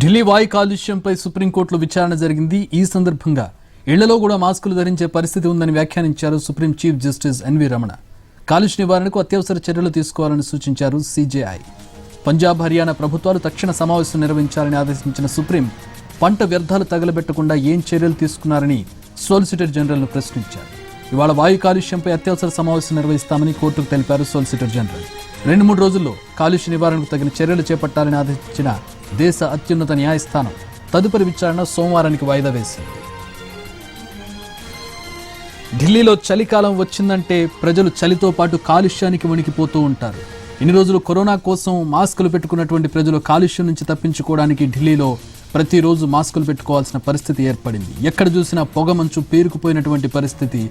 ఢిల్లీ వాయు కాలుష్యంపై సుప్రీంకోర్టులో విచారణ జరిగింది. ఈ సందర్భంగా ఇళ్లలో కూడా మాస్కులు ధరించే పరిస్థితి ఉందని వ్యాఖ్యానించారు supreme chief justice N V Ramana. కాలుష్య నివారణకు అత్యవసర చర్యలు తీసుకోవాలని సూచించారు సిజేఐ. పంజాబ్, హర్యానా ప్రభుత్వాలు తక్షణ సమావేశం నిర్వహించాలని ఆదేశించిన సుప్రీం పంట వ్యర్థాలు తగలబెట్టకుండా ఏం చర్యలు తీసుకున్నారని సోలిసిటర్ జనరల్ను ప్రశ్నించారు. ఇవాళ వాయు కాలుష్యంపై అత్యవసర సమావేశం నిర్వహిస్తామని కోర్టుకు తెలిపారు సోలిసిటర్ జనరల్. 2-3 రోజుల్లో కాలుష్య నివారణకు తగిన చర్యలు చేపట్టాలని ఆదేశించిన దేశ అత్యున్నత న్యాయస్థానం తదుపరి విచారణ సోమవారానికి వాయిదా వేసింది. ఢిల్లీలో చలికాలం వచ్చిందంటే ప్రజలు చలితో పాటు కాలుష్యానికి వణికిపోతూ ఉంటారు. ఇన్ని రోజులు కరోనా కోసం మాస్కులు పెట్టుకున్నటువంటి ప్రజలు కాలుష్యం నుంచి తప్పించుకోవడానికి ఢిల్లీలో ప్రతిరోజు మాస్కులు పెట్టుకోవాల్సిన పరిస్థితి ఏర్పడింది. ఎక్కడ చూసినా పొగమంచు పేరుకుపోయినటువంటి పరిస్థితి.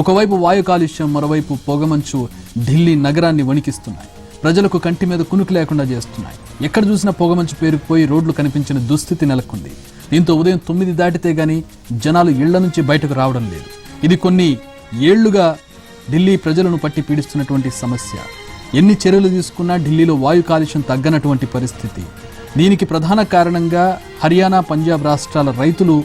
ఒకవైపు వాయు కాలుష్యం, మరోవైపు పొగమంచు ఢిల్లీ నగరాన్ని వణికిస్తున్నాయి. ప్రజలకు కంటి మీద కునుకు లేకుండా చేస్తున్నాయి. ఎక్కడ చూసినా పొగమంచు పేరుకుపోయి రోడ్లు కనిపించిన దుస్థితి నెలకొంది. దీంతో ఉదయం 9 దాటితే గానీ జనాలు ఇళ్ల నుంచి బయటకు రావడం లేదు. ఇది కొన్ని ఏళ్లుగా ఢిల్లీ ప్రజలను పట్టి పీడిస్తున్నటువంటి సమస్య. ఎన్ని చర్యలు తీసుకున్నా ఢిల్లీలో వాయు కాలుష్యం తగ్గనటువంటి పరిస్థితి. దీనికి ప్రధాన కారణంగా హర్యానా, పంజాబ్ రాష్ట్రాల రైతులు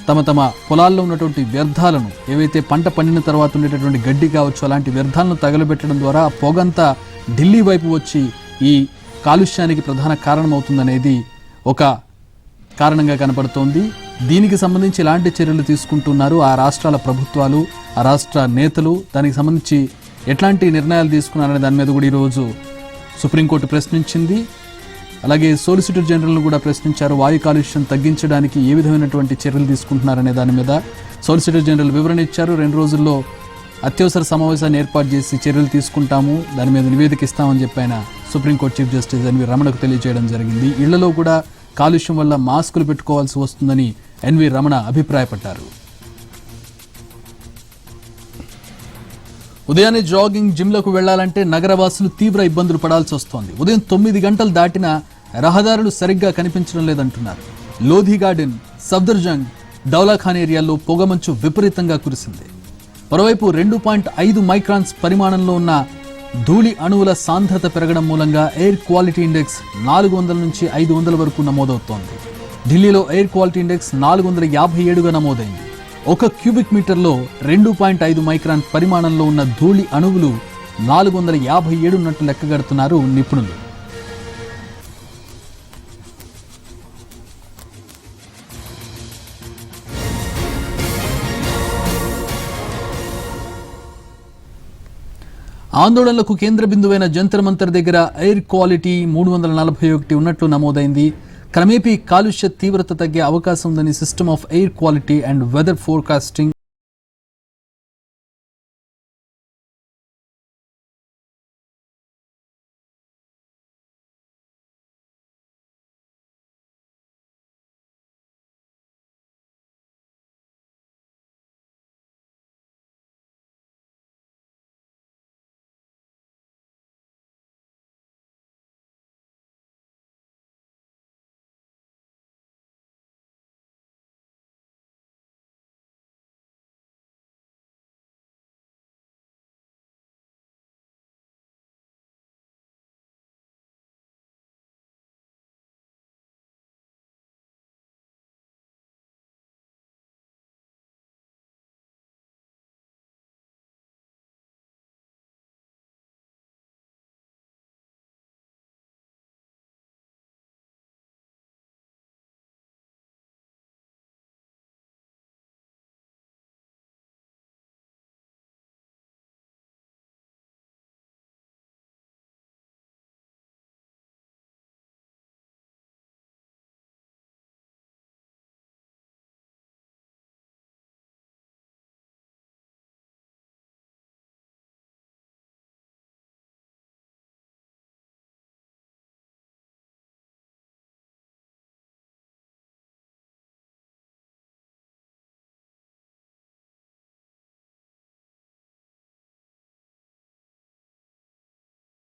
తమ పొలాల్లో ఉన్నటువంటి వ్యర్థాలను, ఏవైతే పంట పండిన తర్వాత ఉండేటటువంటి గడ్డి కావచ్చు, అలాంటి వ్యర్థాలను తగలబెట్టడం ద్వారా ఆ పొగంతా ఢిల్లీ వైపు వచ్చి ఈ కాలుష్యానికి ప్రధాన కారణమవుతుందనేది ఒక కారణంగా కనపడుతోంది. దీనికి సంబంధించి ఎలాంటి చర్యలు తీసుకుంటున్నారు ఆ రాష్ట్రాల ప్రభుత్వాలు, ఆ రాష్ట్ర నేతలు, దానికి సంబంధించి ఎట్లాంటి నిర్ణయాలు తీసుకున్నారనే దాని మీద కూడా ఈరోజు సుప్రీంకోర్టు ప్రశ్నించింది. అలాగే సోలిసిటర్ జనరల్ను కూడా ప్రశ్నించారు. వాయు కాలుష్యం తగ్గించడానికి ఏ విధమైనటువంటి చర్యలు తీసుకుంటున్నారనే దాని మీద సోలిసిటర్ జనరల్ వివరణ ఇచ్చారు. 2 రోజుల్లో అత్యవసర సమావేశాన్ని ఏర్పాటు చేసి చర్యలు తీసుకుంటాము, దాని మీద నివేదిక ఇస్తామని చెప్పి ఆయన సుప్రీంకోర్టు చీఫ్ జస్టిస్ ఎన్వి రమణకు తెలియజేయడం జరిగింది. ఇళ్లలో కూడా కాలుష్యం వల్ల మాస్కులు పెట్టుకోవాల్సి వస్తుందని ఎన్వి రమణ అభిప్రాయపడ్డారు. ఉదయాన్నే జాగింగ్, జిమ్లకు వెళ్లాలంటే నగరవాసులు తీవ్ర ఇబ్బందులు పడాల్సి వస్తోంది. ఉదయం 9 గంటలు దాటినా రహదారులు సరిగ్గా కనిపించడం లేదంటున్నారు. లోధి గార్డెన్, సఫ్దర్జంగ్, దౌలాఖాన్ ఏరియాల్లో పొగమంచు విపరీతంగా కురిసింది. మరోవైపు 2.5 మైక్రాన్స్ పరిమాణంలో ఉన్న ధూళి అణువుల సాంద్రత పెరగడం మూలంగా ఎయిర్ క్వాలిటీ ఇండెక్స్ 400 నుంచి 500 వరకు నమోదవుతోంది. ఢిల్లీలో ఎయిర్ క్వాలిటీ ఇండెక్స్ 457గా నమోదైంది. 1 క్యూబిక్ మీటర్లో 2.5 మైక్రాన్ పరిమాణంలో ఉన్న ధూళి అణువులు 457 ఉన్నట్టు లెక్కగడుతున్నారు నిపుణులు. ఆందోళనలకు కేంద్ర బిందువైన జంతర్ మంతర్ దగ్గర ఎయిర్ క్వాలిటీ 341 ఉన్నట్లు నమోదైంది. క్రమేపీ కాలుష్య తీవ్రత తగ్గే అవకాశం ఉందని system of air quality and weather forecasting